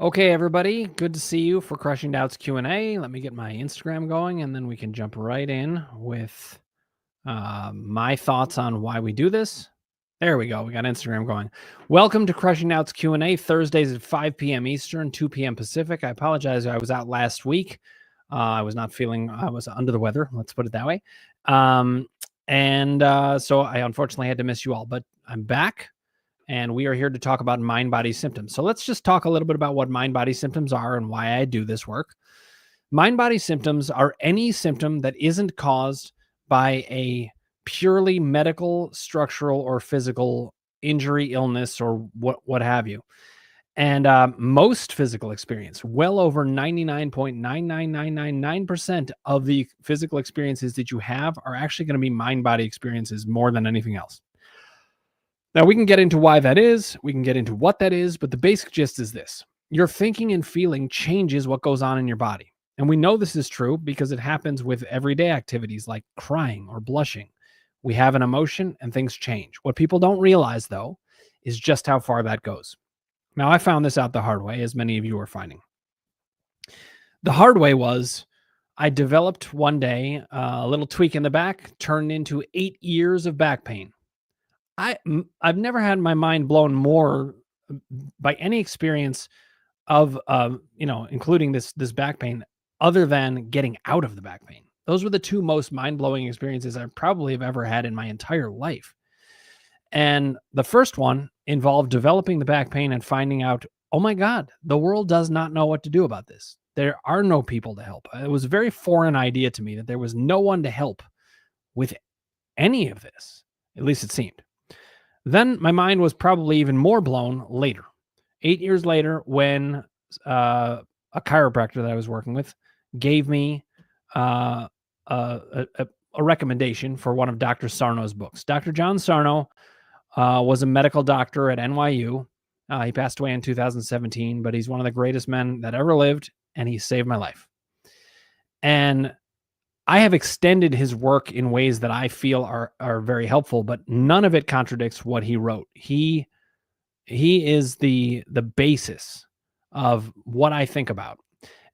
Okay, everybody, good to see you for Crushing Doubts Q&A. Let me get my Instagram going, and then we can jump right in with my thoughts on why we do this. There we go. We got Instagram going. Welcome to Crushing Doubts Q&A, Thursdays at 5 p.m. Eastern, 2 p.m. Pacific. I apologize. I was out last week. I was under the weather. Let's put it that way. So I unfortunately had to miss you all, but I'm back. And we are here to talk about mind-body symptoms. So let's just talk a little bit about what mind-body symptoms are and why I do this work. Mind-body symptoms are any symptom that isn't caused by a purely medical, structural, or physical injury, illness, or what have you. And most physical experience, well over 99.99999% of the physical experiences that you have are actually going to be mind-body experiences more than anything else. Now, we can get into why that is, we can get into what that is, but the basic gist is this. Your thinking and feeling changes what goes on in your body. And we know this is true because it happens with everyday activities like crying or blushing. We have an emotion and things change. What people don't realize, though, is just how far that goes. Now, I found this out the hard way, as many of you are finding. The hard way was I developed one day a little tweak in the back, turned into 8 years of back pain. I've never had my mind blown more by any experience of including this back pain, other than getting out of the back pain. Those were the two most mind-blowing experiences I probably have ever had in my entire life. And the first one involved developing the back pain and finding out, oh my God, the world does not know what to do about this. There are no people to help. It was a very foreign idea to me that there was no one to help with any of this. At least it seemed. Then my mind was probably even more blown later, 8 years later, when a chiropractor that I was working with gave me a recommendation for one of Dr. Sarno's books. Dr. John Sarno was a medical doctor at NYU. He passed away in 2017, but he's one of the greatest men that ever lived, and he saved my life. And I have extended his work in ways that I feel are very helpful, but none of it contradicts what he wrote. He is the basis of what I think about.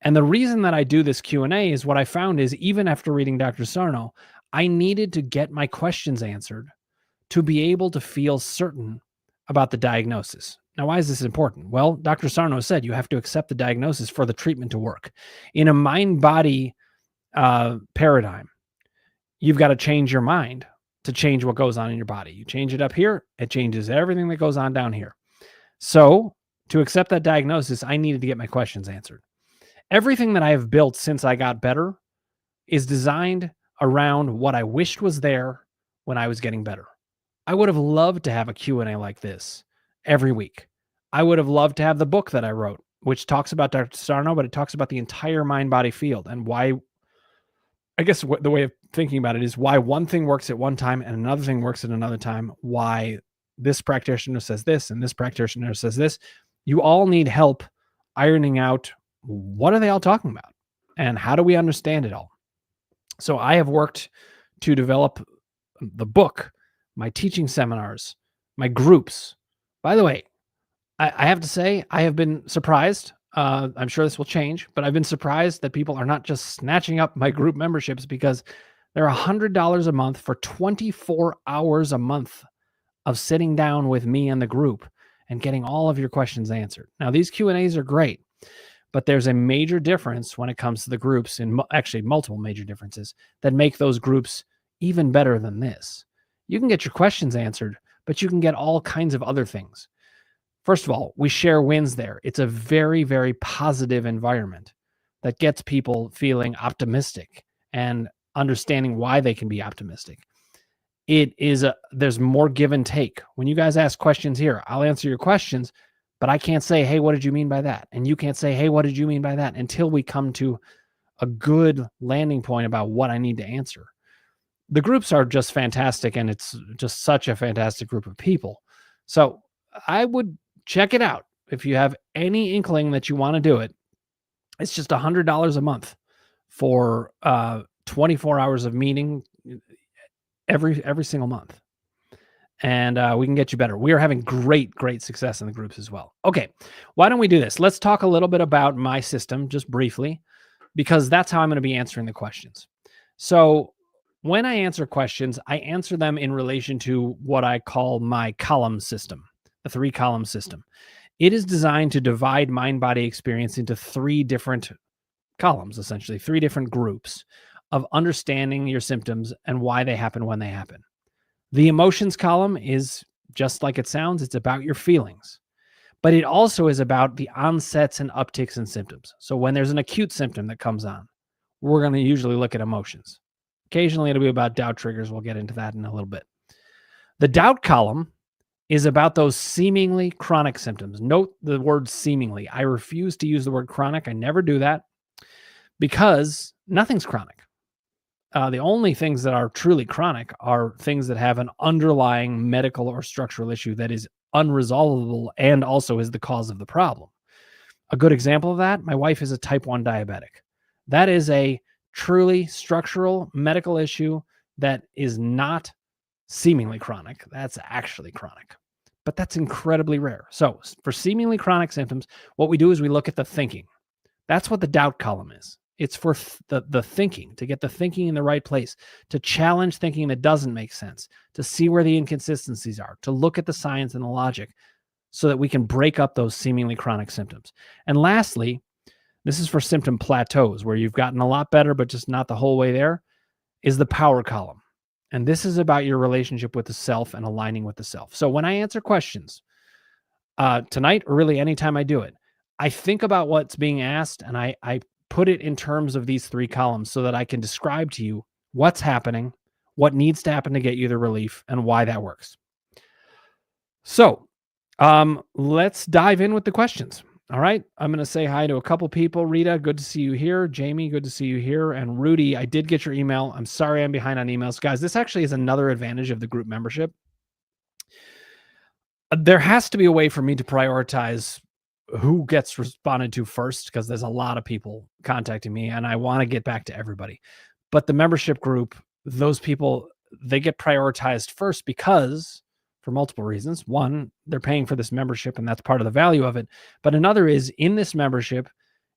And the reason that I do this Q&A is what I found is even after reading Dr. Sarno, I needed to get my questions answered to be able to feel certain about the diagnosis. Now, why is this important? Well, Dr. Sarno said you have to accept the diagnosis for the treatment to work. In a mind-body paradigm, you've got to change your mind to change what goes on in your body. You change it up here, it changes everything that goes on down here. So to accept that diagnosis, I needed to get my questions answered. Everything that I have built since I got better is designed around what I wished was there when I was getting better. I would have loved to have a Q&A like this every week. I would have loved to have the book that I wrote, which talks about Dr. Sarno, but it talks about the entire mind-body field and why. I guess the way of thinking about it is why one thing works at one time and another thing works at another time, why this practitioner says this and this practitioner says this. You all need help ironing out what are they all talking about and how do we understand it all. So I have worked to develop the book, my teaching seminars, my groups. By the way, I have to say, I have been surprised. I'm sure this will change, but I've been surprised that people are not just snatching up my group memberships because they're $100 a month for 24 hours a month of sitting down with me and the group and getting all of your questions answered. Now, these Q&As are great, but there's a major difference when it comes to the groups, and actually multiple major differences that make those groups even better than this. You can get your questions answered, but you can get all kinds of other things. First of all, we share wins there. It's a very, very positive environment that gets people feeling optimistic and understanding why they can be optimistic. There's more give and take. When you guys ask questions here, I'll answer your questions, but I can't say, hey, what did you mean by that? And you can't say, hey, what did you mean by that? Until we come to a good landing point about what I need to answer. The groups are just fantastic, and it's just such a fantastic group of people. So I would check it out. If you have any inkling that you want to do it, it's just $100 a month for 24 hours of meeting every single month. and we can get you better. We are having great success in the groups as well. Okay, why don't we do this? Let's talk a little bit about my system just briefly, because that's how I'm going to be answering the questions. So when I answer questions, I answer them in relation to what I call my column system, the 3-column system. It is designed to divide mind-body experience into 3 different columns, essentially 3 different groups of understanding your symptoms and why they happen when they happen. The emotions column is just like it sounds. It's about your feelings, but it also is about the onsets and upticks in symptoms. So when there's an acute symptom that comes on, we're going to usually look at emotions. Occasionally it'll be about doubt triggers. We'll get into that in a little bit. The doubt column is about those seemingly chronic symptoms. Note the word seemingly. I refuse to use the word chronic. I never do that because nothing's chronic. The only things that are truly chronic are things that have an underlying medical or structural issue that is unresolvable and also is the cause of the problem. A good example of that, my wife is a type 1 diabetic. That is a truly structural medical issue that is not seemingly chronic. That's actually chronic, but that's incredibly rare. So for seemingly chronic symptoms, what we do is we look at the thinking. That's what the doubt column is. It's for the thinking, to get the thinking in the right place, to challenge thinking that doesn't make sense, to see where the inconsistencies are, to look at the science and the logic so that we can break up those seemingly chronic symptoms. And lastly, this is for symptom plateaus where you've gotten a lot better, but just not the whole way there, is the power column. And this is about your relationship with the self and aligning with the self. So when I answer questions tonight, or really anytime I do it, I think about what's being asked and I put it in terms of these 3 columns so that I can describe to you what's happening, what needs to happen to get you the relief, and why that works. So let's dive in with the questions. All right. I'm going to say hi to a couple people. Rita, good to see you here. Jamie, good to see you here. And Rudy, I did get your email. I'm sorry I'm behind on emails. Guys, this actually is another advantage of the group membership. There has to be a way for me to prioritize who gets responded to first, because there's a lot of people contacting me and I want to get back to everybody. But the membership group, those people, they get prioritized first because for multiple reasons. One, they're paying for this membership and that's part of the value of it. But another is, in this membership,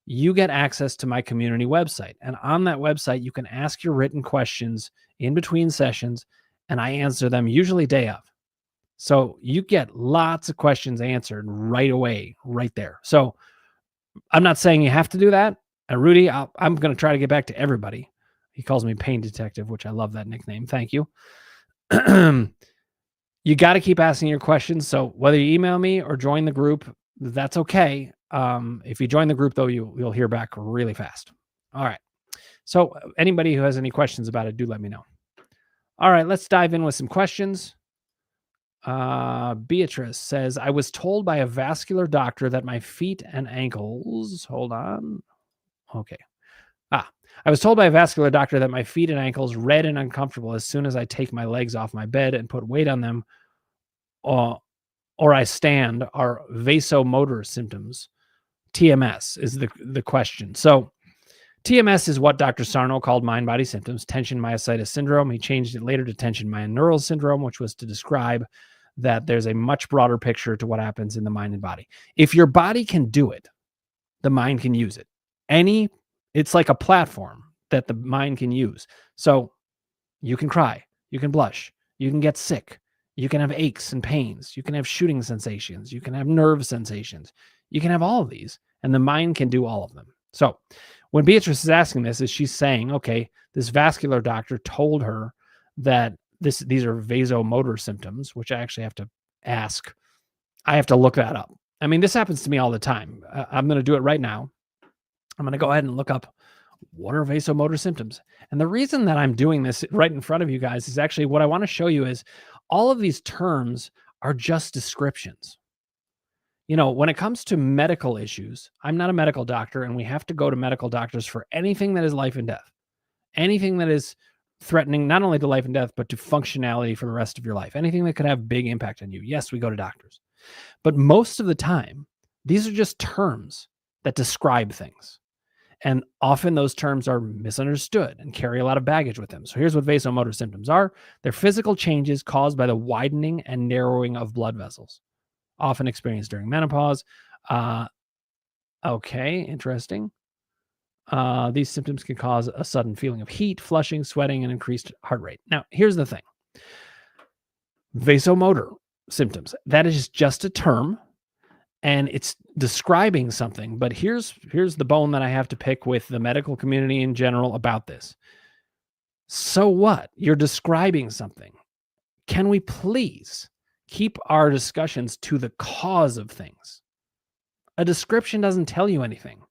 you get access to my community website. And on that website, you can ask your written questions in between sessions and I answer them usually day of. So you get lots of questions answered right away, right there. So I'm not saying you have to do that. And Rudy, I'm going to try to get back to everybody. He calls me Pain Detective, which I love that nickname. Thank you. You got to keep asking your questions. So whether you email me or join the group, that's okay. If you join the group, though, you'll hear back really fast. All right. So anybody who has any questions about it, do let me know. All right, let's dive in with some questions. Beatrice says, I was told by a vascular doctor that my feet and ankles, hold on. Okay. I was told by a vascular doctor that my feet and ankles red and uncomfortable as soon as I take my legs off my bed and put weight on them, or I stand, are vasomotor symptoms. TMS is the question. So TMS is what Dr. Sarno called mind-body symptoms, tension myositis syndrome. He changed it later to tension myoneural syndrome, which was to describe that there's a much broader picture to what happens in the mind and body. If your body can do it, the mind can use it. It's like a platform that the mind can use. So you can cry, you can blush, you can get sick, you can have aches and pains, you can have shooting sensations, you can have nerve sensations, you can have all of these, and the mind can do all of them. So when Beatrice is asking this, is she's saying, okay, this vascular doctor told her that these are vasomotor symptoms, which I actually have to ask. I have to look that up. I mean, this happens to me all the time. I'm going to do it right now. I'm going to go ahead and look up what are vasomotor symptoms. And the reason that I'm doing this right in front of you guys is actually what I want to show you is all of these terms are just descriptions. You know, when it comes to medical issues, I'm not a medical doctor, and we have to go to medical doctors for anything that is life and death, anything that is threatening not only to life and death, but to functionality for the rest of your life, anything that could have big impact on you. Yes, we go to doctors. But most of the time, these are just terms that describe things. And often those terms are misunderstood and carry a lot of baggage with them. So here's what vasomotor symptoms are. They're physical changes caused by the widening and narrowing of blood vessels, often experienced during menopause. Okay, interesting. These symptoms can cause a sudden feeling of heat, flushing, sweating, and increased heart rate. Now, here's the thing. Vasomotor symptoms, that is just a term, and it's describing something. But here's the bone that I have to pick with the medical community in general about this. So what? You're describing something. Can we please keep our discussions to the cause of things? A description doesn't tell you anything.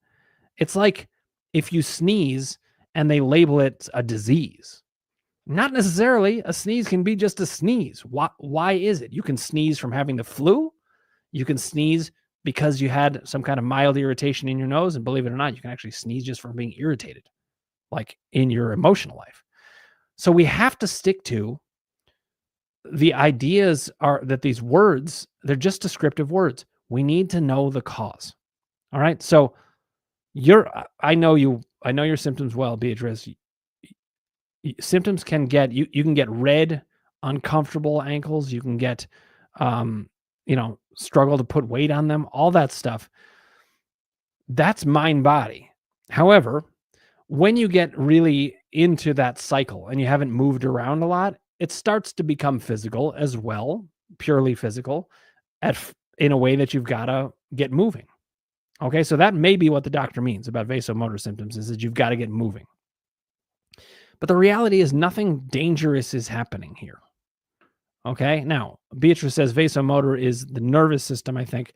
It's like if you sneeze and they label it a disease. Not necessarily. A sneeze can be just a sneeze. Why is it? You can sneeze from having the flu. You can sneeze because you had some kind of mild irritation in your nose. And believe it or not, you can actually sneeze just from being irritated, like in your emotional life. So we have to stick to the ideas are that these words, they're just descriptive words. We need to know the cause. All right. So I know your symptoms well, Beatrice. Symptoms can get, you can get red, uncomfortable ankles. You can get, struggle to put weight on them, all that stuff. That's mind body. However, when you get really into that cycle and you haven't moved around a lot, it starts to become physical as well, purely physical, in a way that you've got to get moving. Okay, so that may be what the doctor means about vasomotor symptoms, is that you've got to get moving. But the reality is nothing dangerous is happening here. Okay, now Beatrice says vasomotor is the nervous system, I think.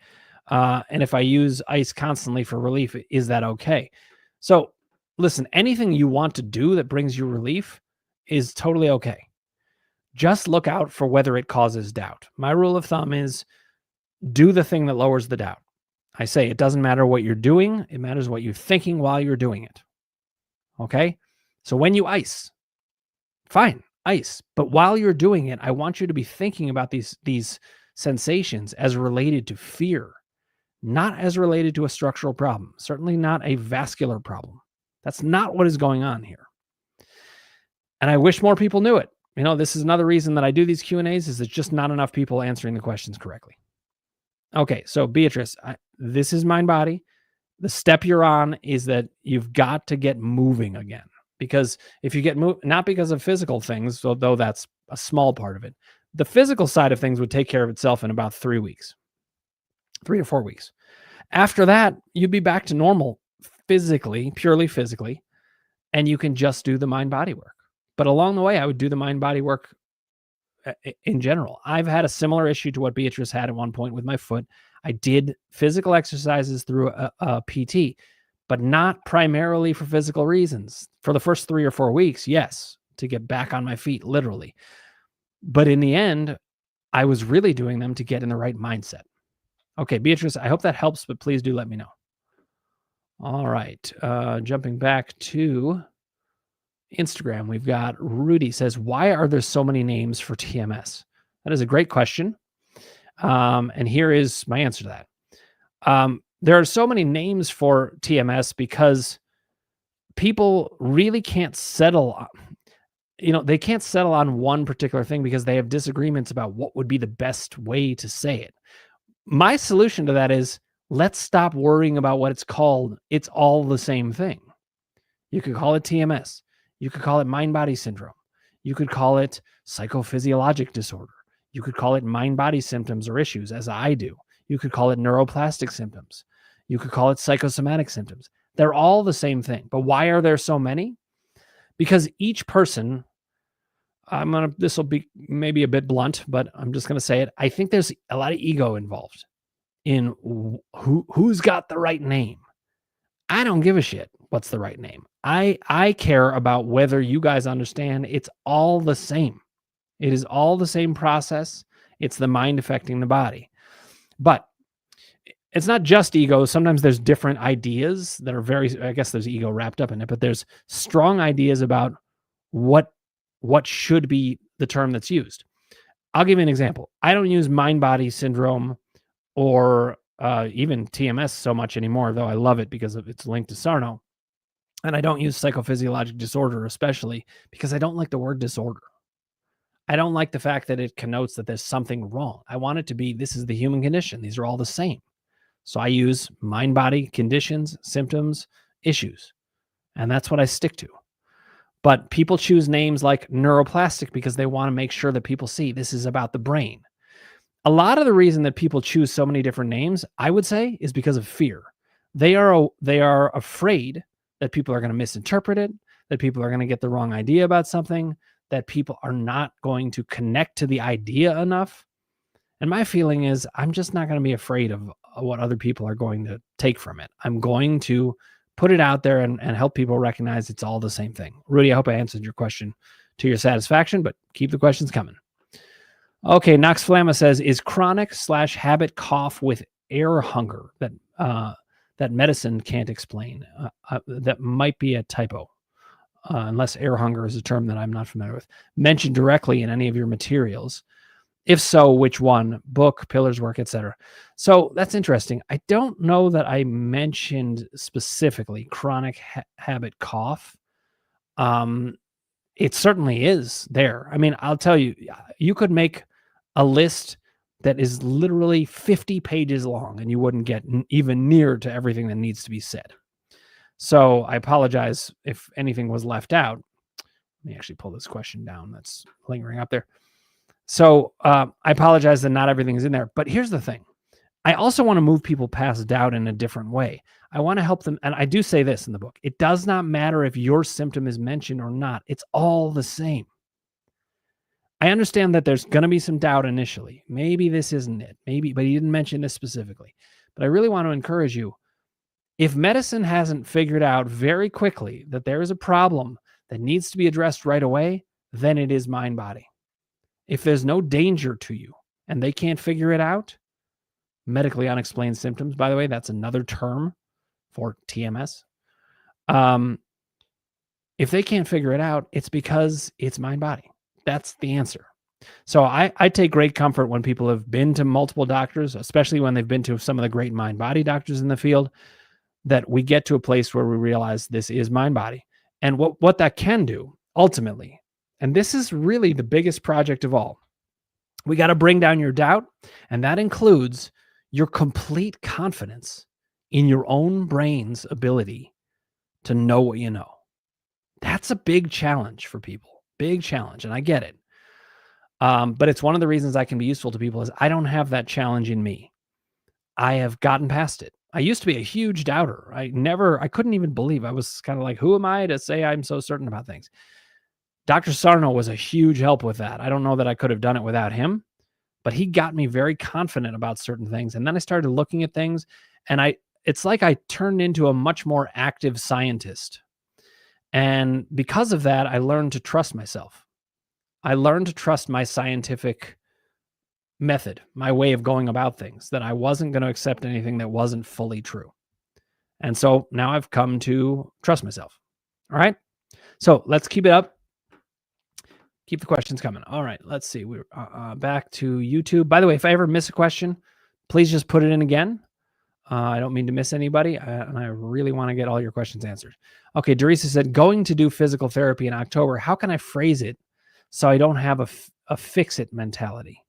And if I use ice constantly for relief, is that okay? So listen, anything you want to do that brings you relief is totally okay. Just look out for whether it causes doubt. My rule of thumb is do the thing that lowers the doubt. I say it doesn't matter what you're doing. It matters what you're thinking while you're doing it. Okay? So when you ice, fine, ice. But while you're doing it, I want you to be thinking about these sensations as related to fear, not as related to a structural problem, certainly not a vascular problem. That's not what is going on here. And I wish more people knew it. This is another reason that I do these Q&As, is there's just not enough people answering the questions correctly. Okay, so Beatrice, this is mind body. The step you're on is that you've got to get moving again. Because if you get moved, not because of physical things, although that's a small part of it, the physical side of things would take care of itself in about 3 weeks, 3 to 4 weeks. After that, you'd be back to normal physically, purely physically, and you can just do the mind body work. But along the way, I would do the mind body work in general. I've had a similar issue to what Beatrice had at one point with my foot. I did physical exercises through a PT, but not primarily for physical reasons. For the first 3 or 4 weeks, yes, to get back on my feet, literally. But in the end, I was really doing them to get in the right mindset. Okay, Beatrice, I hope that helps, but please do let me know. All right, jumping back to Instagram, we've got Rudy says, why are there so many names for TMS? That is a great question. And here is my answer to that. There are so many names for TMS because people really can't settle. They can't settle on one particular thing because they have disagreements about what would be the best way to say it. My solution to that is, let's stop worrying about what it's called. It's all the same thing. You could call it TMS. You could call it mind-body syndrome. You could call it psychophysiologic disorder. You could call it mind-body symptoms or issues, as I do. You could call it neuroplastic symptoms. You could call it psychosomatic symptoms. They're all the same thing. But why are there so many? Because each person, this will be maybe a bit blunt, but I'm just going to say it. I think there's a lot of ego involved in who's got the right name. I don't give a shit what's the right name. I care about whether you guys understand it's all the same. It is all the same process. It's the mind affecting the body. But it's not just ego. Sometimes there's different ideas that are I guess there's ego wrapped up in it, but there's strong ideas about what should be the term that's used. I'll give you an example. I don't use mind-body syndrome or even TMS so much anymore, though I love it because it's linked to Sarno. And I don't use psychophysiologic disorder, especially because I don't like the word disorder. I don't like the fact that it connotes that there's something wrong. I want it to be, this is the human condition. These are all the same. So I use mind body conditions, symptoms, issues. And that's what I stick to. But people choose names like neuroplastic because they want to make sure that people see this is about the brain. A lot of the reason that people choose so many different names, I would say, is because of fear. They are afraid that people are going to misinterpret it, that people are going to get the wrong idea about something, that people are not going to connect to the idea enough. And my feeling is I'm just not going to be afraid of what other people are going to take from it. I'm going to put it out there and help people recognize it's all the same thing. Rudy, I hope I answered your question to your satisfaction, but keep the questions coming. Okay, Nox Flamma says, is chronic/habit cough with air hunger that medicine can't explain? That might be a typo, unless air hunger is a term that I'm not familiar with. Mentioned directly in any of your materials. If so, which one? Book, Pillars Work, etc. So that's interesting. I don't know that I mentioned specifically chronic habit cough. It certainly is there. I mean, I'll tell you, you could make a list that is literally 50 pages long and you wouldn't get even near to everything that needs to be said. So I apologize if anything was left out. Let me actually pull this question down that's lingering up there. So I apologize that not everything is in there. But here's the thing. I also want to move people past doubt in a different way. I want to help them. And I do say this in the book. It does not matter if your symptom is mentioned or not. It's all the same. I understand that there's going to be some doubt initially. Maybe this isn't it. Maybe, but he didn't mention this specifically. But I really want to encourage you. If medicine hasn't figured out very quickly that there is a problem that needs to be addressed right away, then it is mind-body. If there's no danger to you and they can't figure it out, medically unexplained symptoms, by the way, that's another term for TMS. If they can't figure it out, it's because it's mind-body. That's the answer. So I take great comfort when people have been to multiple doctors, especially when they've been to some of the great mind-body doctors in the field, that we get to a place where we realize this is mind-body. And what that can do ultimately, and this is really the biggest project of all, we got to bring down your doubt, and that includes your complete confidence in your own brain's ability to know what you know. That's a big challenge for people, big challenge, and I get it. But it's one of the reasons I can be useful to people is I don't have that challenge in me. I have gotten past it. I used to be a huge doubter. I couldn't even believe. I was kind of like, who am I to say I'm so certain about things? Dr. Sarno was a huge help with that. I don't know that I could have done it without him, but he got me very confident about certain things. And then I started looking at things, and it's like I turned into a much more active scientist. And because of that, I learned to trust myself. I learned to trust my scientific method, my way of going about things, that I wasn't going to accept anything that wasn't fully true. And so now I've come to trust myself. All right. So let's keep it up. Keep the questions coming. All right. Let's see. We're back to YouTube. By the way, if I ever miss a question, please just put it in again. I don't mean to miss anybody, and I really want to get all your questions answered. Okay. Dorisa said, going to do physical therapy in October. How can I phrase it so I don't have a fix-it mentality?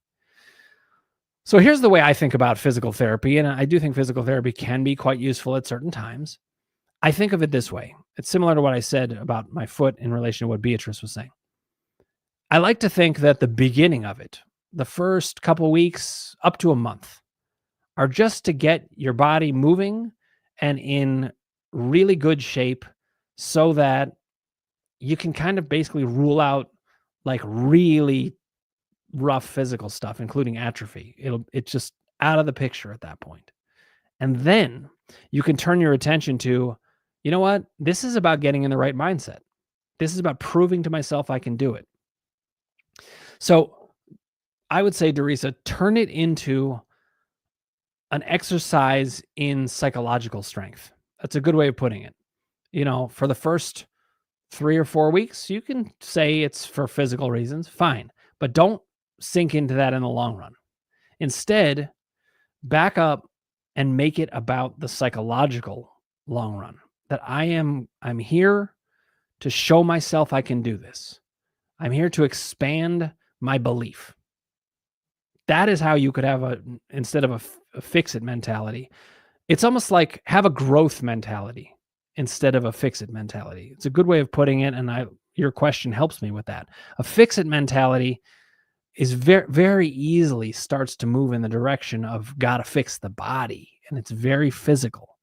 So here's the way I think about physical therapy, and I do think physical therapy can be quite useful at certain times. I think of it this way. It's similar to what I said about my foot in relation to what Beatrice was saying. I like to think that the beginning of it, the first couple weeks up to a month, are just to get your body moving and in really good shape so that you can kind of basically rule out like really rough physical stuff, including atrophy. It's just out of the picture at that point. And then you can turn your attention to, you know what? This is about getting in the right mindset. This is about proving to myself I can do it. So I would say, Dorisa, turn it into an exercise in psychological strength. That's a good way of putting it. You know, for the first 3 or 4 weeks, you can say it's for physical reasons, fine, but don't sink into that in the long run. Instead, back up and make it about the psychological long run. that I'm here to show myself I can do this. I'm here to expand my belief. That is how you could have instead of a fix it mentality. It's almost like have a growth mentality instead of a fix it mentality. It's a good way of putting it. And your question helps me with that. A fix it mentality is very, very easily starts to move in the direction of gotta fix the body. And it's very physical.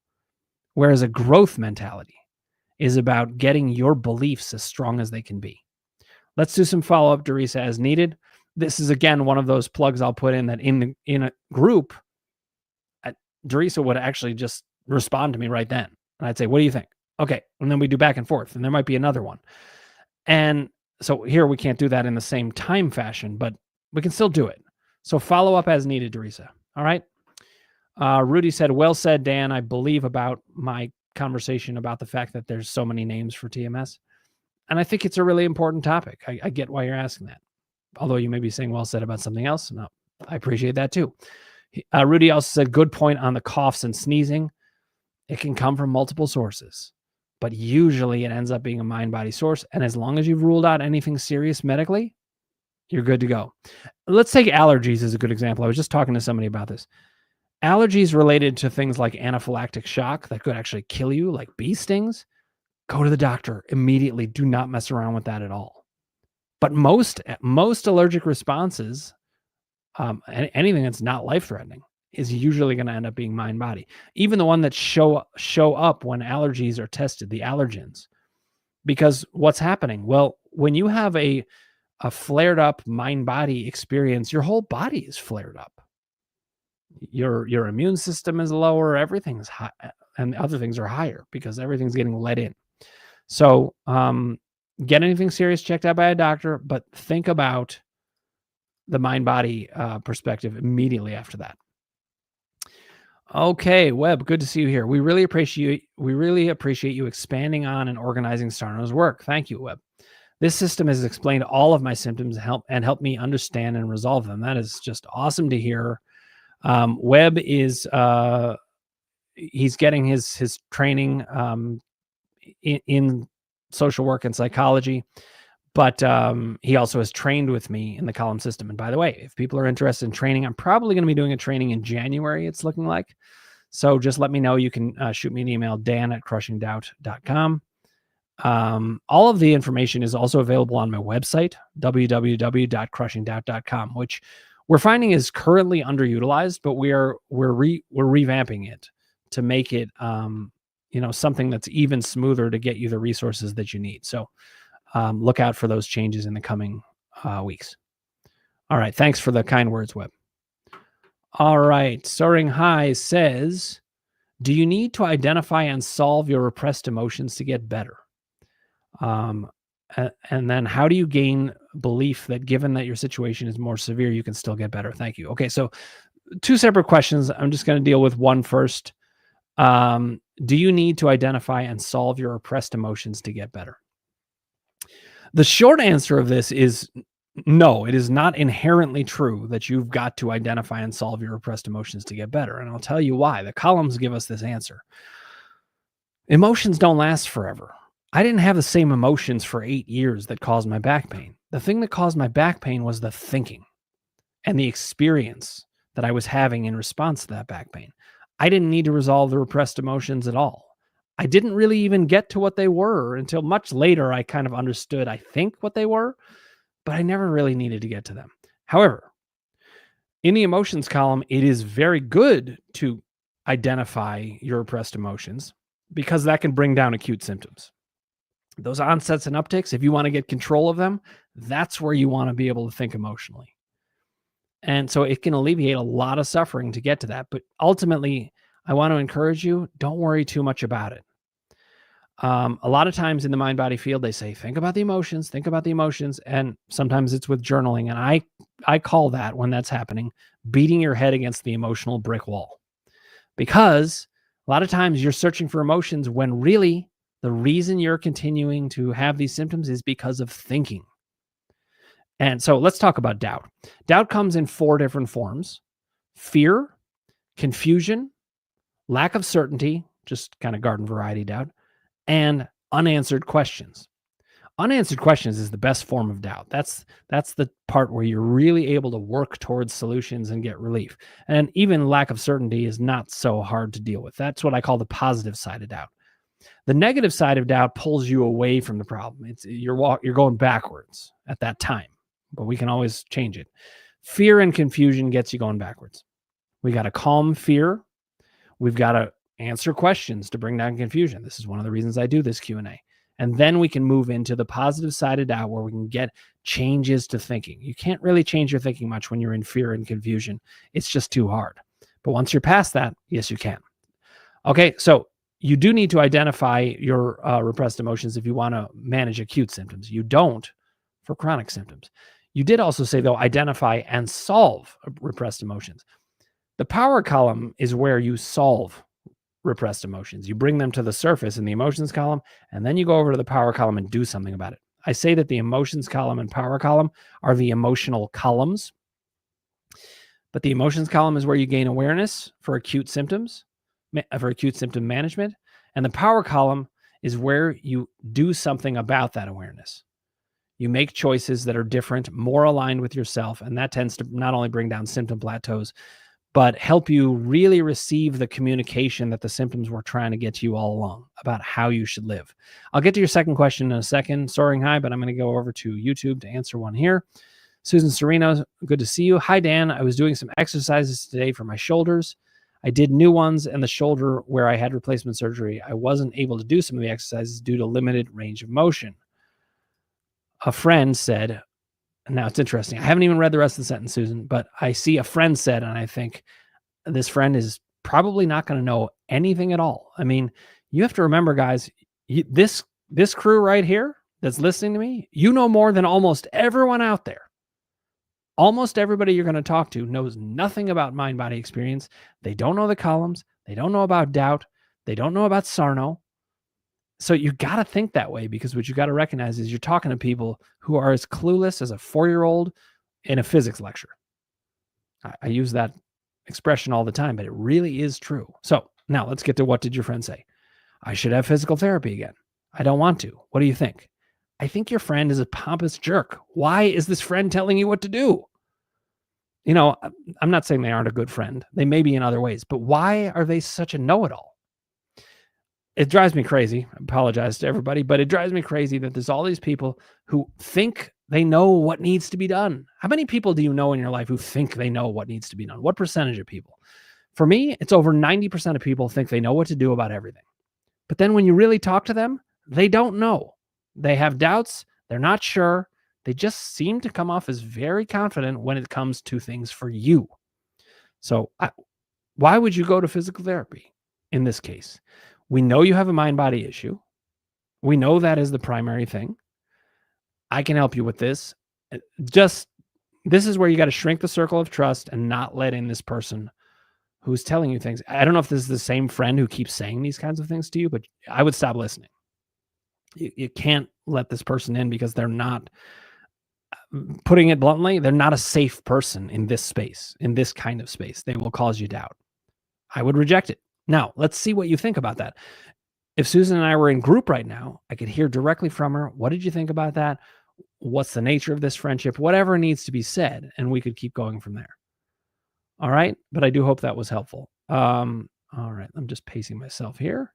Whereas a growth mentality is about getting your beliefs as strong as they can be. Let's do some follow-up, Dorisa, as needed. This is, again, one of those plugs I'll put in that in a group, Dorisa would actually just respond to me right then. And I'd say, what do you think? Okay. And then we do back and forth. And there might be another one. And so here we can't do that in the same time fashion, but we can still do it. So follow up as needed, Dorisa. All right. Rudy said, well said, Dan. I believe about my conversation about the fact that there's so many names for TMS. And I think it's a really important topic. I get why you're asking that. Although you may be saying well said about something else. No, I appreciate that too. Rudy also said, good point on the coughs and sneezing. It can come from multiple sources, but usually it ends up being a mind-body source. And as long as you've ruled out anything serious medically, you're good to go. Let's take allergies as a good example. I was just talking to somebody about this. Allergies related to things like anaphylactic shock that could actually kill you, like bee stings, go to the doctor immediately. Do not mess around with that at all. But most allergic responses, anything that's not life-threatening, is usually going to end up being mind-body. Even the one that show up when allergies are tested, the allergens. Because what's happening? Well, when you have a flared-up mind-body experience, your whole body is flared up. Your immune system is lower, everything's high, and other things are higher because everything's getting let in. So get anything serious checked out by a doctor, but think about the mind-body perspective immediately after that. Okay, Webb, good to see you here. We really appreciate you expanding on and organizing Sarno's work. Thank you, Webb. This system has explained all of my symptoms and helped me understand and resolve them. That is just awesome to hear. Webb is he's getting his training in social work and psychology, but he also has trained with me in the column system. And by the way, if people are interested in training, I'm probably going to be doing a training in January, it's looking like. So just let me know. You can shoot me an email, dan@crushingdoubt.com. All of the information is also available on my website, www.crushingdoubt.com, which we're finding is currently underutilized, but we're revamping it to make it something that's even smoother to get you the resources that you need. So look out for those changes in the coming weeks. All right. Thanks for the kind words, Webb. All right. Soaring High says, do you need to identify and solve your repressed emotions to get better? And then how do you gain belief that given that your situation is more severe, you can still get better? Thank you. Okay. So two separate questions. I'm just going to deal with one first. Do you need to identify and solve your repressed emotions to get better? The short answer of this is no, it is not inherently true that you've got to identify and solve your repressed emotions to get better. And I'll tell you why. The columns give us this answer. Emotions don't last forever. I didn't have the same emotions for 8 years that caused my back pain. The thing that caused my back pain was the thinking and the experience that I was having in response to that back pain. I didn't need to resolve the repressed emotions at all. I didn't really even get to what they were until much later. I kind of understood, I think, what they were, but I never really needed to get to them. However, in the emotions column, it is very good to identify your repressed emotions because that can bring down acute symptoms. Those onsets and upticks, if you want to get control of them, that's where you want to be able to think emotionally. And so it can alleviate a lot of suffering to get to that. But ultimately, I want to encourage you, don't worry too much about it. A lot of times in the mind-body field, they say, think about the emotions, think about the emotions. And sometimes it's with journaling. And I call that, when that's happening, beating your head against the emotional brick wall. Because a lot of times you're searching for emotions when really the reason you're continuing to have these symptoms is because of thinking. And so let's talk about doubt. Doubt comes in 4 different forms: fear, confusion, lack of certainty, just kind of garden variety doubt, and unanswered questions. Unanswered questions is the best form of doubt. That's the part where you're really able to work towards solutions and get relief. And even lack of certainty is not so hard to deal with. That's what I call the positive side of doubt. The negative side of doubt pulls you away from the problem. You're going backwards at that time, but we can always change it. Fear and confusion gets you going backwards. We got to calm fear. We've got to answer questions to bring down confusion. This is one of the reasons I do this Q&A. And then we can move into the positive side of doubt where we can get changes to thinking. You can't really change your thinking much when you're in fear and confusion. It's just too hard. But once you're past that, yes, you can. Okay, so you do need to identify your repressed emotions if you want to manage acute symptoms. You don't for chronic symptoms. You did also say, though, identify and solve repressed emotions. The power column is where you solve repressed emotions. You bring them to the surface in the emotions column, and then you go over to the power column and do something about it. I say that the emotions column and power column are the emotional columns, but the emotions column is where you gain awareness for acute symptoms, for acute symptom management, and the power column is where you do something about that awareness. You make choices that are different, more aligned with yourself, and that tends to not only bring down symptom plateaus, but help you really receive the communication that the symptoms were trying to get to you all along about how you should live. I'll get to your second question in a second, Soaring High, but I'm going to go over to YouTube to answer one here. Susan Sereno, good to see you. Hi, Dan. I was doing some exercises today for my shoulders. I did new ones, and the shoulder where I had replacement surgery, I wasn't able to do some of the exercises due to limited range of motion. A friend said, now it's interesting. I haven't even read the rest of the sentence, Susan, but I see a friend said, and I think this friend is probably not going to know anything at all. I mean, you have to remember, guys, this crew right here that's listening to me, you know more than almost everyone out there. Almost everybody you're going to talk to knows nothing about mind-body experience. They don't know the columns. They don't know about doubt. They don't know about Sarno. So you got to think that way, because what you got to recognize is you're talking to people who are as clueless as a 4-year-old in a physics lecture. I use that expression all the time, but it really is true. So now let's get to what did your friend say? I should have physical therapy again. I don't want to. What do you think? I think your friend is a pompous jerk. Why is this friend telling you what to do? You know, I'm not saying they aren't a good friend. They may be in other ways, but why are they such a know-it-all? It drives me crazy. I apologize to everybody, but it drives me crazy that there's all these people who think they know what needs to be done. How many people do you know in your life who think they know what needs to be done? What percentage of people? For me, it's over 90% of people think they know what to do about everything. But then when you really talk to them, they don't know. They have doubts. They're not sure. They just seem to come off as very confident when it comes to things for you. So why would you go to physical therapy in this case? We know you have a mind-body issue. We know that is the primary thing. I can help you with this. This is where you got to shrink the circle of trust and not let in this person who's telling you things. I don't know if this is the same friend who keeps saying these kinds of things to you, but I would stop listening. You can't let this person in, because they're not, putting it bluntly, they're not a safe person in this space, in this kind of space. They will cause you doubt. I would reject it. Now, let's see what you think about that. If Susan and I were in group right now, I could hear directly from her. What did you think about that? What's the nature of this friendship? Whatever needs to be said, and we could keep going from there. All right. But I do hope that was helpful. All right. I'm just pacing myself here.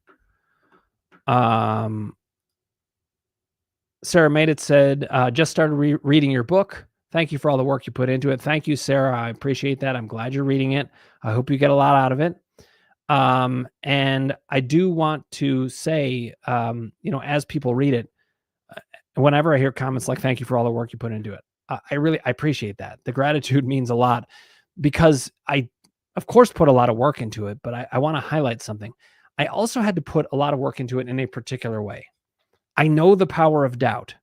Sarah Made It said, just started reading your book. Thank you for all the work you put into it. Thank you, Sarah. I appreciate that. I'm glad you're reading it. I hope you get a lot out of it. And I do want to say, as people read it, whenever I hear comments like, thank you for all the work you put into it, I appreciate that. The gratitude means a lot, because I, of course, put a lot of work into it, but I want to highlight something. I also had to put a lot of work into it in a particular way. I know the power of doubt.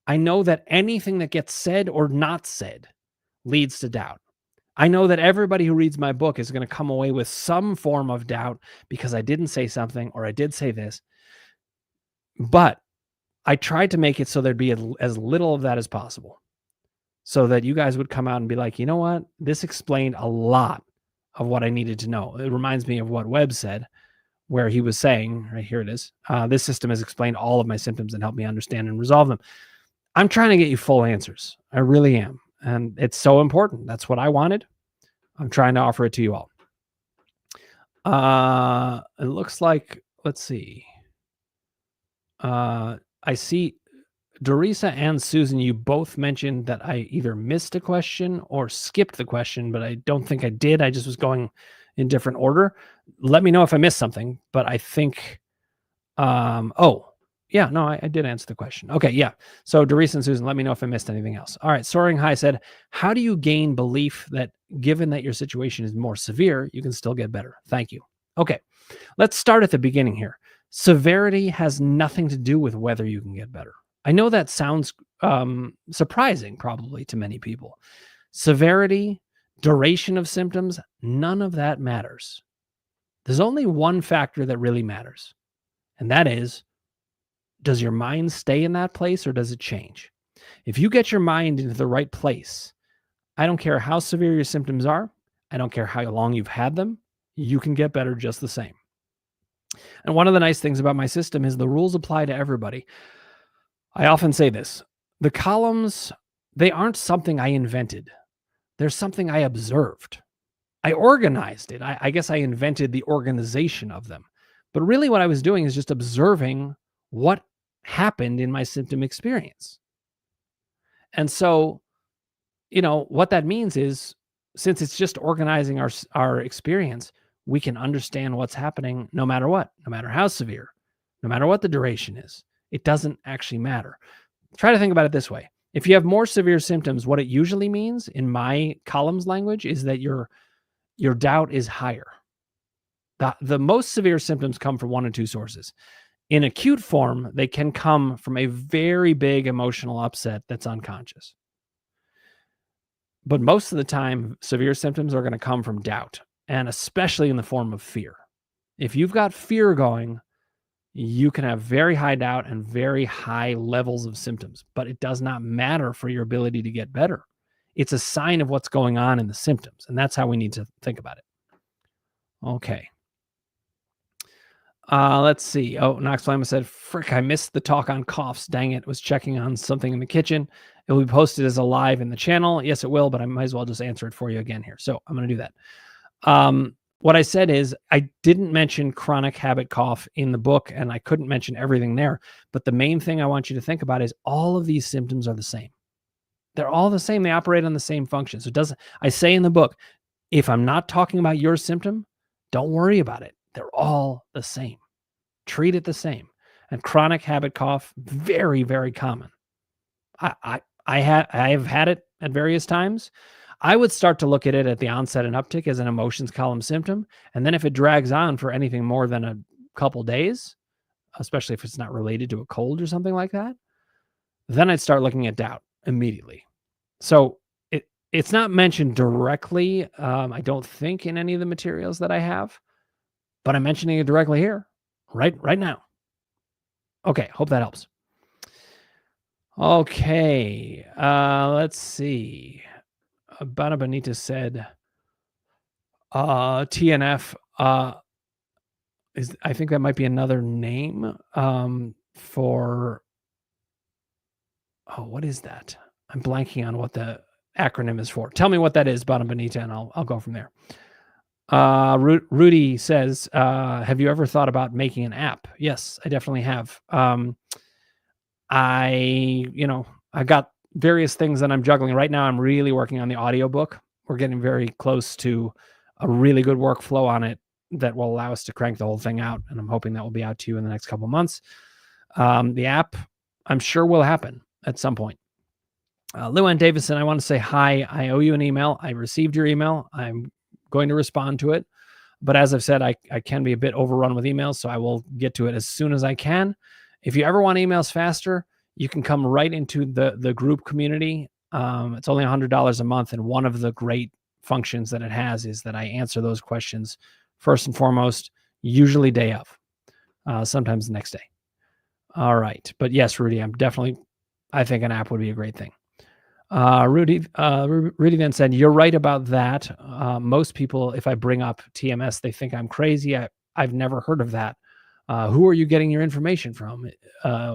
I know that anything that gets said or not said leads to doubt. I know that everybody who reads my book is going to come away with some form of doubt because I didn't say something or I did say this. But I tried to make it so there'd be as little of that as possible, so that you guys would come out and be like, you know what? This explained a lot of what I needed to know. It reminds me of what Webb said. where he was saying, right here it is, this system has explained all of my symptoms and helped me understand and resolve them. I'm trying to get you full answers. I really am. And it's so important. That's what I wanted. I'm trying to offer it to you all. It looks like, let's see. I see Dorisa and Susan, you both mentioned that I either missed a question or skipped the question, but I don't think I did. I just was going in different order. Let me know if I missed something, but I think, yeah, no, I did answer the question. Okay, yeah. So Dorisa and Susan, let me know if I missed anything else. All right, Soaring High said, how do you gain belief that given that your situation is more severe, you can still get better? Thank you. Okay, let's start at the beginning here. Severity has nothing to do with whether you can get better. I know that sounds surprising probably to many people. Severity, duration of symptoms, none of that matters. There's only one factor that really matters, and that is, does your mind stay in that place or does it change? If you get your mind into the right place, I don't care how severe your symptoms are, I don't care how long you've had them, you can get better just the same. And one of the nice things about my system is the rules apply to everybody. I often say this, the columns, they aren't something I invented. They're something I observed. I organized it. I guess I invented the organization of them. But really what I was doing is just observing what happened in my symptom experience. And so, what that means is, since it's just organizing our experience, we can understand what's happening no matter what, no matter how severe, no matter what the duration is. It doesn't actually matter. Try to think about it this way. If you have more severe symptoms, what it usually means in my columns language is that your doubt is higher. The most severe symptoms come from one of two sources. In acute form, they can come from a very big emotional upset that's unconscious. But most of the time, severe symptoms are going to come from doubt, and especially in the form of fear. If you've got fear going, you can have very high doubt and very high levels of symptoms, but it does not matter for your ability to get better. It's a sign of what's going on in the symptoms, and that's how we need to think about it. Okay. Let's see. Oh, Knox Flama said, frick, I missed the talk on coughs. Dang it. Was checking on something in the kitchen. It will be posted as a live in the channel. Yes, it will, but I might as well just answer it for you again here. So I'm going to do that. What I said is I didn't mention chronic habit cough in the book, and I couldn't mention everything there. But the main thing I want you to think about is all of these symptoms are the same. They're all the same. They operate on the same function. So I say in the book, if I'm not talking about your symptom, don't worry about it. They're all the same. Treat it the same. And chronic habit cough, very, very common. I have had it at various times. I would start to look at it at the onset and uptick as an emotions column symptom. And then if it drags on for anything more than a couple days, especially if it's not related to a cold or something like that, then I'd start looking at doubt immediately. So it's not mentioned directly, I don't think, in any of the materials that I have, but I'm mentioning it directly here, right now. Okay, hope that helps. Okay, let's see. Bana Benita said, TNF, I think that might be another name for, what is that? I'm blanking on what the acronym is for. Tell me what that is, Bana Benita, and I'll go from there. Rudy says, have you ever thought about making an app? Yes, I definitely have. I've got various things that I'm juggling right now. I'm really working on the audiobook. We're getting very close to a really good workflow on it that will allow us to crank the whole thing out. And I'm hoping that will be out to you in the next couple months. The app, I'm sure, will happen at some point. Luann Davison, I want to say hi. I owe you an email. I received your email. I'm going to respond to it. But as I've said, I can be a bit overrun with emails, so I will get to it as soon as I can. If you ever want emails faster, you can come right into the group community. It's only $100 a month, and one of the great functions that it has is that I answer those questions first and foremost, usually day of, sometimes the next day. All right. But yes, Rudy, I think an app would be a great thing. Rudy then said, you're right about that. Most people, if I bring up TMS, they think I'm crazy. I've never heard of that. Who are you getting your information from?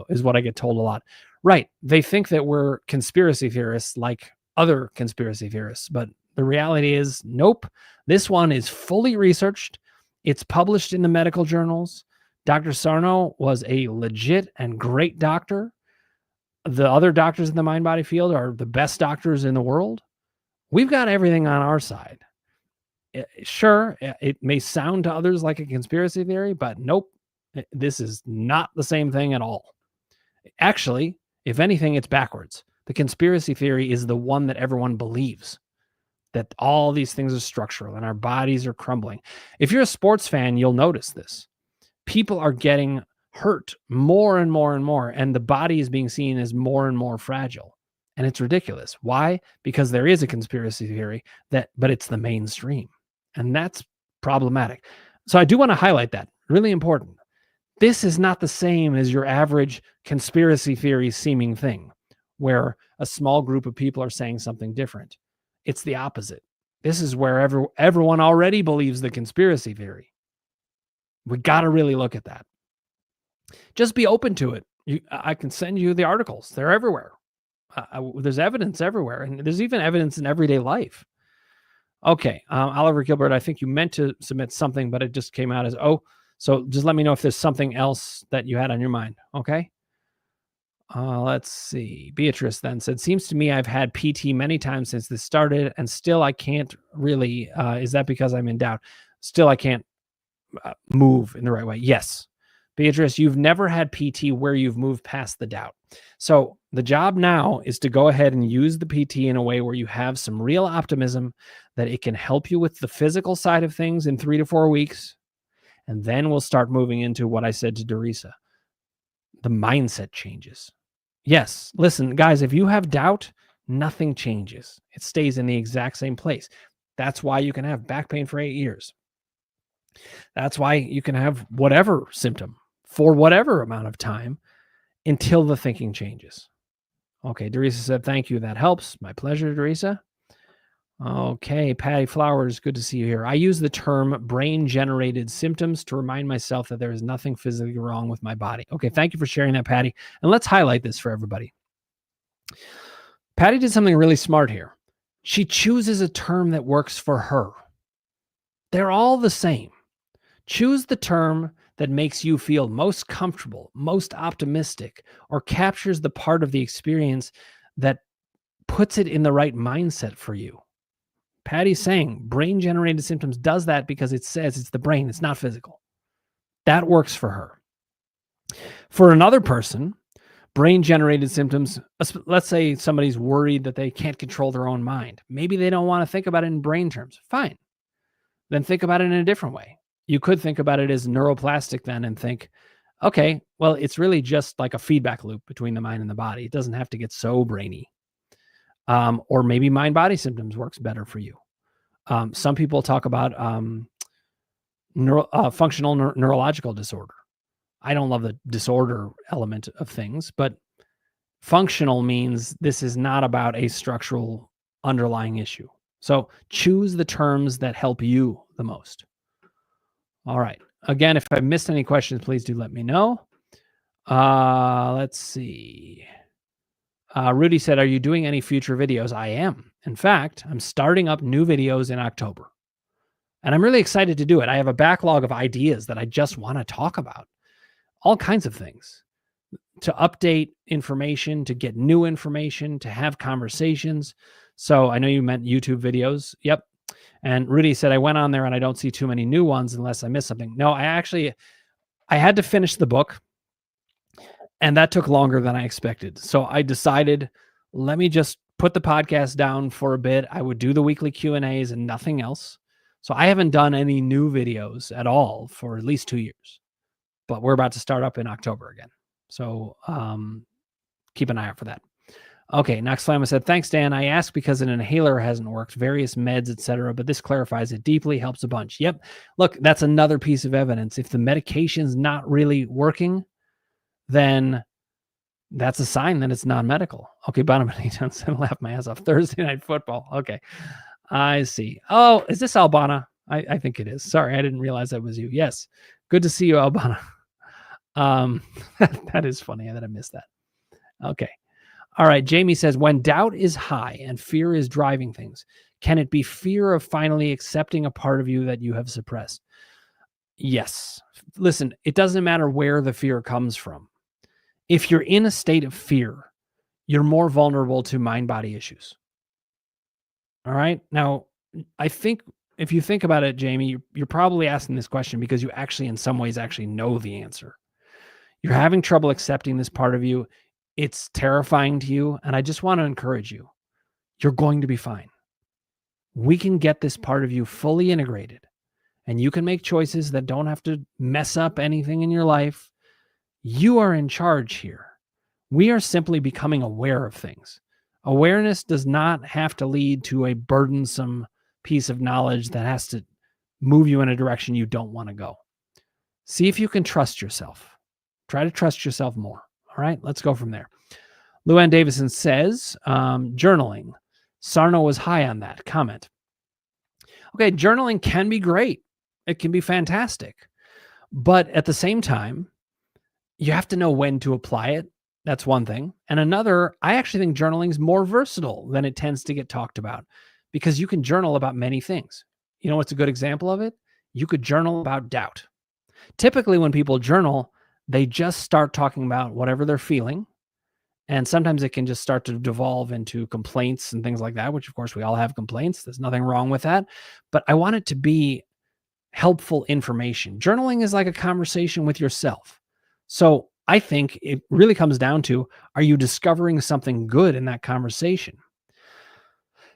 Is what I get told a lot. Right. They think that we're conspiracy theorists like other conspiracy theorists, but the reality is, nope. This one is fully researched. It's published in the medical journals. Dr. Sarno was a legit and great doctor. The other doctors in the mind-body field are the best doctors in the world. We've got everything on our side. Sure, it may sound to others like a conspiracy theory, but nope. This is not the same thing at all. Actually, if anything, it's backwards. The conspiracy theory is the one that everyone believes, that all these things are structural and our bodies are crumbling. If you're a sports fan, you'll notice this. People are getting hurt more and more and more, and the body is being seen as more and more fragile. And it's ridiculous. Why? Because there is a conspiracy theory but it's the mainstream. And that's problematic. So I do want to highlight that. Really important. This is not the same as your average conspiracy theory seeming thing, where a small group of people are saying something different. It's the opposite. This is where everyone already believes the conspiracy theory. We got to really look at that. Just be open to it. I can send you the articles. They're everywhere. There's evidence everywhere, and there's even evidence in everyday life. Okay, Oliver Gilbert, I think you meant to submit something, but it just came out as, so just let me know if there's something else that you had on your mind, okay? Let's see. Beatrice then said, seems to me I've had PT many times since this started, and still I can't really, is that because I'm in doubt? Still I can't move in the right way. Yes. Beatrice, you've never had PT where you've moved past the doubt. So the job now is to go ahead and use the PT in a way where you have some real optimism that it can help you with the physical side of things in 3 to 4 weeks. And then we'll start moving into what I said to Dorisa. The mindset changes. Yes. Listen, guys, if you have doubt, nothing changes. It stays in the exact same place. That's why you can have back pain for 8 years. That's why you can have whatever symptom for whatever amount of time until the thinking changes. Okay, Dorisa said, thank you. That helps. My pleasure, Dorisa. Okay, Patty Flowers, good to see you here. I use the term brain-generated symptoms to remind myself that there is nothing physically wrong with my body. Okay, thank you for sharing that, Patty. And let's highlight this for everybody. Patty did something really smart here. She chooses a term that works for her. They're all the same. Choose the term that makes you feel most comfortable, most optimistic, or captures the part of the experience that puts it in the right mindset for you. Patty's saying brain-generated symptoms does that because it says it's the brain, it's not physical. That works for her. For another person, brain-generated symptoms, let's say somebody's worried that they can't control their own mind. Maybe they don't want to think about it in brain terms. Fine. Then think about it in a different way. You could think about it as neuroplastic then and think, okay, well, it's really just like a feedback loop between the mind and the body. It doesn't have to get so brainy. Or maybe mind-body symptoms works better for you. Some people talk about functional neurological disorder. I don't love the disorder element of things, but functional means this is not about a structural underlying issue. So choose the terms that help you the most. All right. Again, if I missed any questions, please do let me know. Let's see. Rudy said, are you doing any future videos? I am. In fact, I'm starting up new videos in October. And I'm really excited to do it. I have a backlog of ideas that I just want to talk about. All kinds of things. To update information, to get new information, to have conversations. So I know you meant YouTube videos. Yep. And Rudy said, I went on there and I don't see too many new ones unless I miss something. No, I had to finish the book. And that took longer than I expected. So I decided, let me just put the podcast down for a bit. I would do the weekly Q&As and nothing else. So I haven't done any new videos at all for at least 2 years. But we're about to start up in October again. So keep an eye out for that. Okay, Nox Flama said, thanks, Dan. I asked because an inhaler hasn't worked, various meds, etc., but this clarifies it deeply, helps a bunch. Yep. Look, that's another piece of evidence. If the medication's not really working, then that's a sign that it's non-medical. Okay, Bonamini said, laugh my ass off. Thursday night football. Okay, I see. Oh, is this Albana? I think it is. Sorry, I didn't realize that was you. Yes. Good to see you, Albana. That is funny that I missed that. Okay. All right. Jamie says, when doubt is high and fear is driving things, can it be fear of finally accepting a part of you that you have suppressed? Yes. Listen, it doesn't matter where the fear comes from. If you're in a state of fear, you're more vulnerable to mind-body issues. All right. Now, I think if you think about it, Jamie, you're probably asking this question because you actually, in some ways, actually know the answer. You're having trouble accepting this part of you. It's terrifying to you. And I just want to encourage you. You're going to be fine. We can get this part of you fully integrated, and you can make choices that don't have to mess up anything in your life. You are in charge here. We are simply becoming aware of things. Awareness does not have to lead to a burdensome piece of knowledge that has to move you in a direction you don't want to go. See if you can trust yourself. Try to trust yourself more. All right, let's go from there. Luann Davison says, journaling. Sarno was high on that. Comment. Okay, journaling can be great. It can be fantastic. But at the same time, you have to know when to apply it. That's one thing. And another, I actually think journaling is more versatile than it tends to get talked about, because you can journal about many things. You know what's a good example of it? You could journal about doubt. Typically, when people journal, they just start talking about whatever they're feeling. And sometimes it can just start to devolve into complaints and things like that, which of course we all have complaints. There's nothing wrong with that. But I want it to be helpful information. Journaling is like a conversation with yourself. So I think it really comes down to, are you discovering something good in that conversation?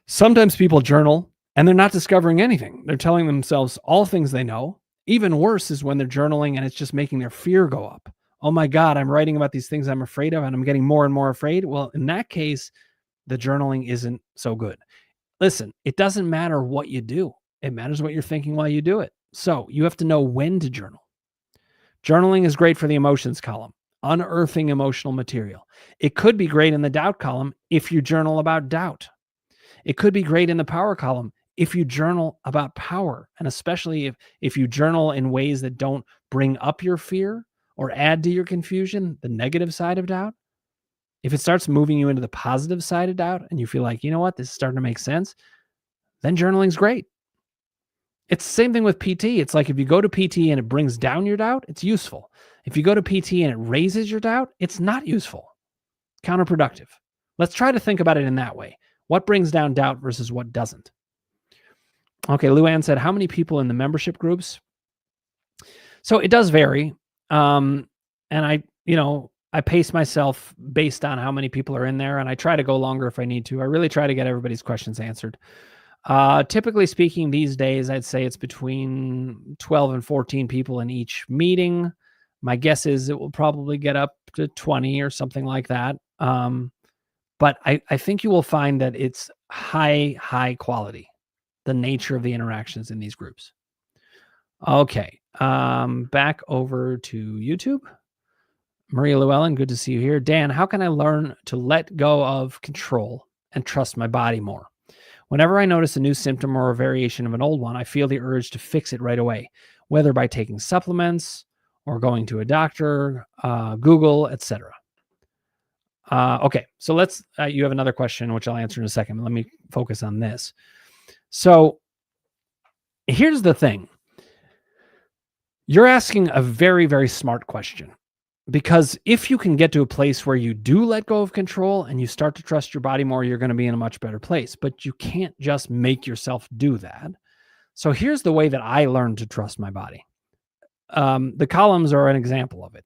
Sometimes people journal and they're not discovering anything. They're telling themselves all things they know. Even worse is when they're journaling and it's just making their fear go up. Oh my God, I'm writing about these things I'm afraid of and I'm getting more and more afraid. Well, in that case, the journaling isn't so good. Listen, it doesn't matter what you do. It matters what you're thinking while you do it. So you have to know when to journal. Journaling is great for the emotions column, unearthing emotional material. It could be great in the doubt column if you journal about doubt. It could be great in the power column if you journal about power, and especially if you journal in ways that don't bring up your fear or add to your confusion, the negative side of doubt. If it starts moving you into the positive side of doubt and you feel like, you know what, this is starting to make sense, then journaling's great. It's the same thing with PT. It's like if you go to PT and it brings down your doubt, it's useful. If you go to PT and it raises your doubt, it's not useful. Counterproductive. Let's try to think about it in that way. What brings down doubt versus what doesn't? Okay, Luann said, how many people in the membership groups? So it does vary. And I pace myself based on how many people are in there, and I try to go longer if I need to. I really try to get everybody's questions answered. Typically speaking, these days, I'd say it's between 12 and 14 people in each meeting. My guess is it will probably get up to 20 or something like that. But I think you will find that it's high quality, the nature of the interactions in these groups. Okay. Back over to YouTube. Maria Llewellyn, good to see you here. Dan, how can I learn to let go of control and trust my body more? Whenever I notice a new symptom or a variation of an old one, I feel the urge to fix it right away, whether by taking supplements or going to a doctor, Google, etc. Okay, so let's, you have another question, which I'll answer in a second. Let me focus on this. So here's the thing. You're asking a very, very smart question, because if you can get to a place where you do let go of control and you start to trust your body more, you're going to be in a much better place. But you can't just make yourself do that. So here's the way that I learned to trust my body. The columns are an example of it.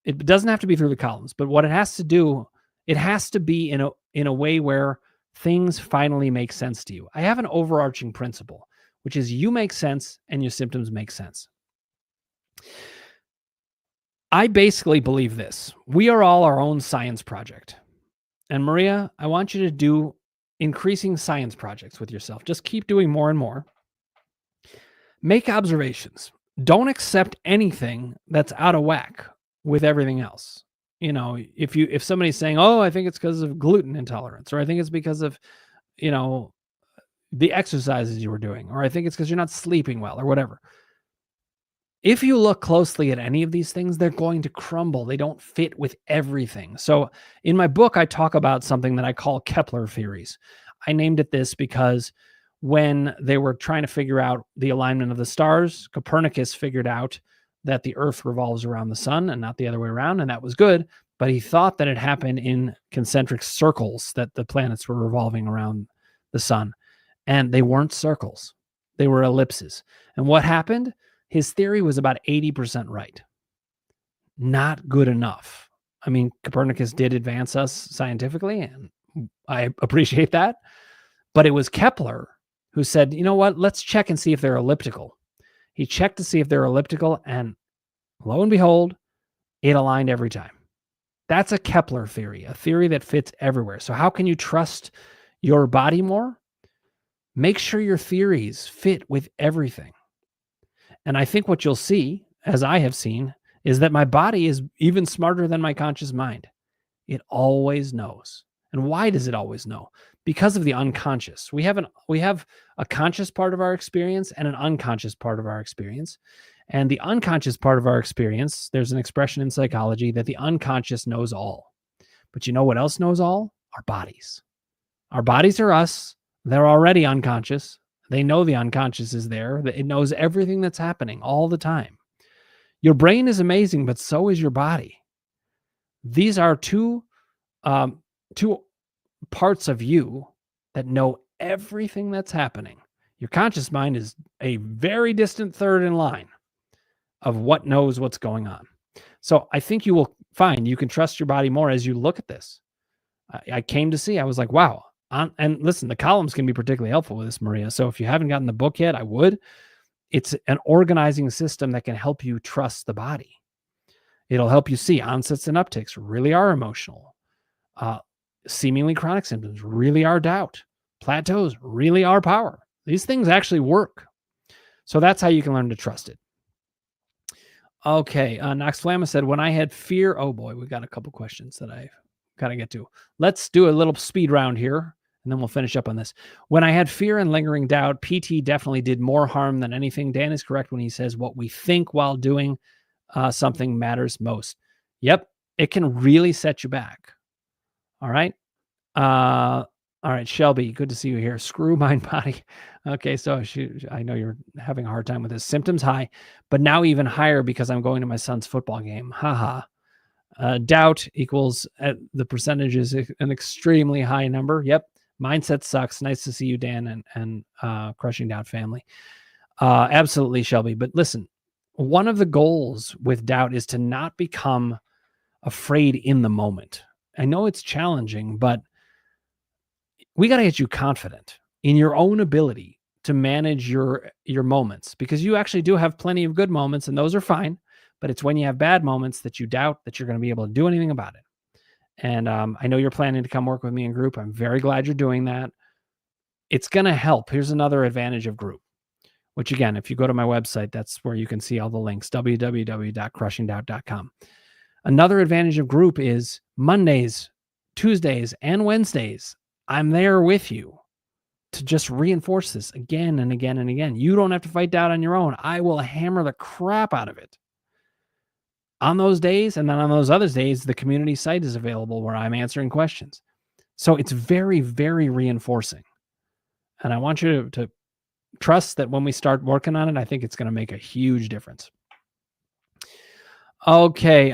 It doesn't have to be through the columns, but what it has to do, it has to be in a way where things finally make sense to you. I have an overarching principle, which is you make sense and your symptoms make sense. I basically believe this. We are all our own science project. And Maria, I want you to do increasing science projects with yourself. Just keep doing more and more. Make observations. Don't accept anything that's out of whack with everything else. You know, if somebody's saying, oh, I think it's because of gluten intolerance, or I think it's because of, the exercises you were doing, or I think it's because you're not sleeping well, or whatever. If you look closely at any of these things, they're going to crumble. They don't fit with everything. So in my book, I talk about something that I call Kepler theories. I named it this because when they were trying to figure out the alignment of the stars, Copernicus figured out that the Earth revolves around the sun and not the other way around, and that was good. But he thought that it happened in concentric circles, that the planets were revolving around the sun. And they weren't circles. They were ellipses. And what happened? His theory was about 80% right. Not good enough. I mean, Copernicus did advance us scientifically, and I appreciate that. But it was Kepler who said, you know what, let's check and see if they're elliptical. He checked to see if they're elliptical, and lo and behold, it aligned every time. That's a Kepler theory, a theory that fits everywhere. So how can you trust your body more? Make sure your theories fit with everything. And I think what you'll see, as I have seen, is that my body is even smarter than my conscious mind. It always knows. And why does it always know? Because of the unconscious. We have a conscious part of our experience and an unconscious part of our experience. And the unconscious part of our experience, there's an expression in psychology that the unconscious knows all. But you know what else knows all? Our bodies. Our bodies are us. They're already unconscious. They know the unconscious is there. It knows everything that's happening all the time. Your brain is amazing, but so is your body. These are two parts of you that know everything that's happening. Your conscious mind is a very distant third in line of what knows what's going on. So I think you will find you can trust your body more as you look at this. I came to see, I was like, wow. And listen, the columns can be particularly helpful with this, Maria. So if you haven't gotten the book yet, I would. It's an organizing system that can help you trust the body. It'll help you see onsets and upticks really are emotional. Seemingly chronic symptoms really are doubt. Plateaus really are power. These things actually work. So that's how you can learn to trust it. Okay. Nox Flamma said, when I had fear, oh boy, we've got a couple questions that I've got to get to. Let's do a little speed round here, and then we'll finish up on this. When I had fear and lingering doubt, PT definitely did more harm than anything. Dan is correct when he says what we think while doing something matters most. Yep, it can really set you back. All right. All right, Shelby, good to see you here. Screw mind body. Okay, so I know you're having a hard time with this. Symptoms high, but now even higher because I'm going to my son's football game. Haha. Doubt equals the percentage is an extremely high number. Yep. Mindset sucks. Nice to see you, Dan, and Crushing Doubt family. Absolutely, Shelby. But listen, one of the goals with doubt is to not become afraid in the moment. I know it's challenging, but we got to get you confident in your own ability to manage your moments, because you actually do have plenty of good moments, and those are fine. But it's when you have bad moments that you doubt that you're going to be able to do anything about it. And I know you're planning to come work with me in group. I'm very glad you're doing that. It's going to help. Here's another advantage of group, which again, if you go to my website, that's where you can see all the links, www.crushingdoubt.com. Another advantage of group is Mondays, Tuesdays, and Wednesdays. I'm there with you to just reinforce this again and again and again. You don't have to fight doubt on your own. I will hammer the crap out of it on those days. And then on those other days, the community site is available where I'm answering questions. So it's very, very reinforcing. And I want you to trust that when we start working on it, I think it's going to make a huge difference. Okay.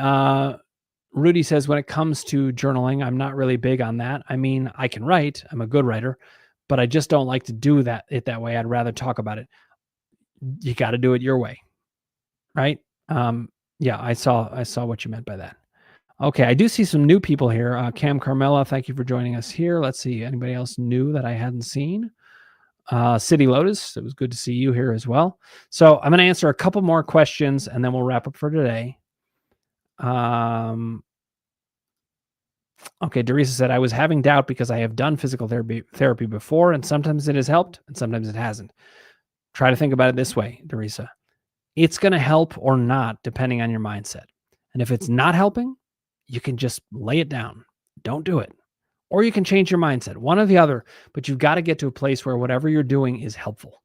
Rudy says, when it comes to journaling, I'm not really big on that. I mean, I can write. I'm a good writer, but I just don't like to do it that way. I'd rather talk about it. You got to do it your way. Right? Yeah, I saw what you meant by that. Okay, I do see some new people here. Cam Carmela, thank you for joining us here. Let's see, anybody else new that I hadn't seen? City Lotus, it was good to see you here as well. So I'm going to answer a couple more questions, and then we'll wrap up for today. Okay, Teresa said, I was having doubt because I have done physical therapy before, and sometimes it has helped, and sometimes it hasn't. Try to think about it this way, Teresa. It's going to help or not, depending on your mindset. And if it's not helping, you can just lay it down. Don't do it. or you can change your mindset, one or the other, but you've got to get to a place where whatever you're doing is helpful.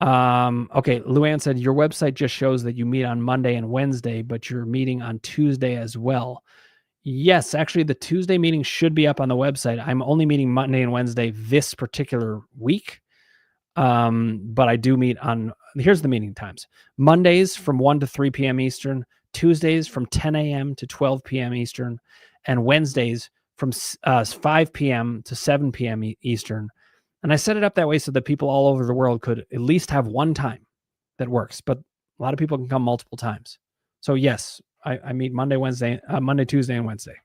Okay, Luann said, your website just shows that you meet on Monday and Wednesday, but you're meeting on Tuesday as well. Yes, actually, the Tuesday meeting should be up on the website. I'm only meeting Monday and Wednesday this particular week. But I do meet on, here's the meeting times. Mondays from 1 to 3 p.m. Eastern, Tuesdays from 10 a.m. to 12 p.m. Eastern, and Wednesdays from 5 p.m. to 7 p.m. Eastern. And I set it up that way so that people all over the world could at least have one time that works, but a lot of people can come multiple times. So yes, I meet Monday, Tuesday, and Wednesday.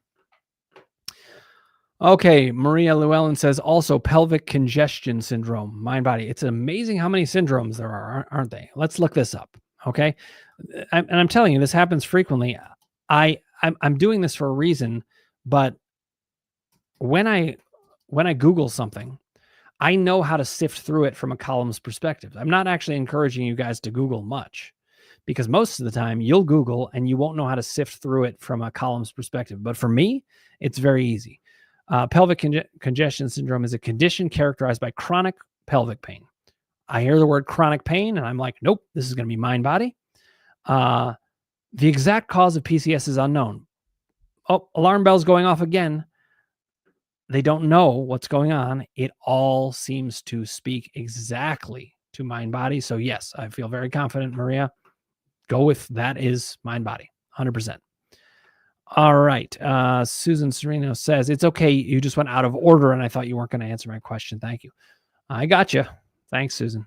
Okay, Maria Llewellyn says, also pelvic congestion syndrome, mind body. It's amazing how many syndromes there are, aren't they? Let's look this up, okay? And I'm telling you, this happens frequently. I'm doing this for a reason, but when I Google something, I know how to sift through it from a columns perspective. I'm not actually encouraging you guys to Google much, because most of the time you'll Google and you won't know how to sift through it from a columns perspective. But for me, it's very easy. Pelvic congestion syndrome is a condition characterized by chronic pelvic pain. I hear the word chronic pain and I'm like, nope, this is going to be mind body. The exact cause of PCS is unknown. Oh, alarm bells going off again. They don't know what's going on. It all seems to speak exactly to mind body. So yes, I feel very confident, Maria. Go with that is mind body, 100%. All right. Susan Sereno says, it's okay. You just went out of order and I thought you weren't going to answer my question. Thank you. I got you. Thanks, Susan.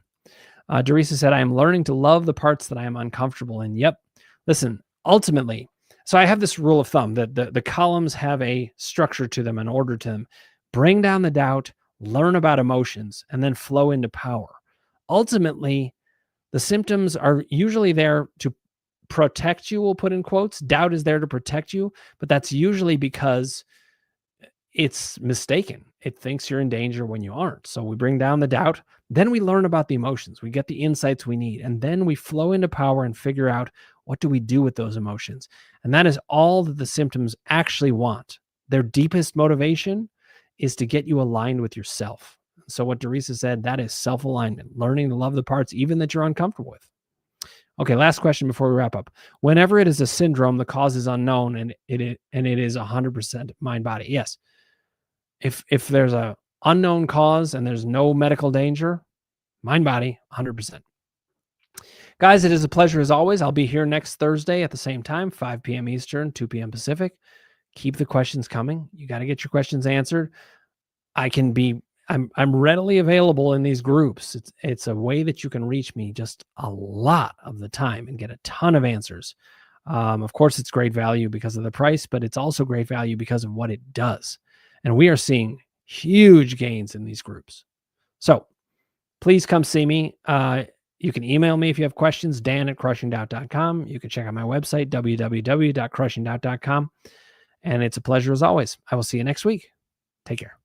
Teresa said, I am learning to love the parts that I am uncomfortable in. Yep. Listen, ultimately, so I have this rule of thumb that the columns have a structure to them, an order to them. Bring down the doubt, learn about emotions, and then flow into power. Ultimately, the symptoms are usually there to protect you, we'll put in quotes. Doubt is there to protect you, but that's usually because it's mistaken. It thinks you're in danger when you aren't. So we bring down the doubt, then we learn about the emotions, we get the insights we need, and then we flow into power and figure out what do we do with those emotions. And that is all that the symptoms actually want. Their deepest motivation is to get you aligned with yourself. So what Teresa said, that is self-alignment, learning to love the parts even that you're uncomfortable with. Okay, last question before we wrap up. Whenever it is a syndrome, the cause is unknown and it is 100% mind body. Yes. If there's a unknown cause and there's no medical danger, mind body, 100%. Guys, it is a pleasure as always. I'll be here next Thursday at the same time, 5 p.m. Eastern, 2 p.m. Pacific. Keep the questions coming. You got to get your questions answered. I'm readily available in these groups. It's a way that you can reach me just a lot of the time and get a ton of answers. Of course, it's great value because of the price, but it's also great value because of what it does. And we are seeing huge gains in these groups. So please come see me. You can email me if you have questions, dan@crushingdoubt.com. You can check out my website, www.crushingdoubt.com. And it's a pleasure as always. I will see you next week. Take care.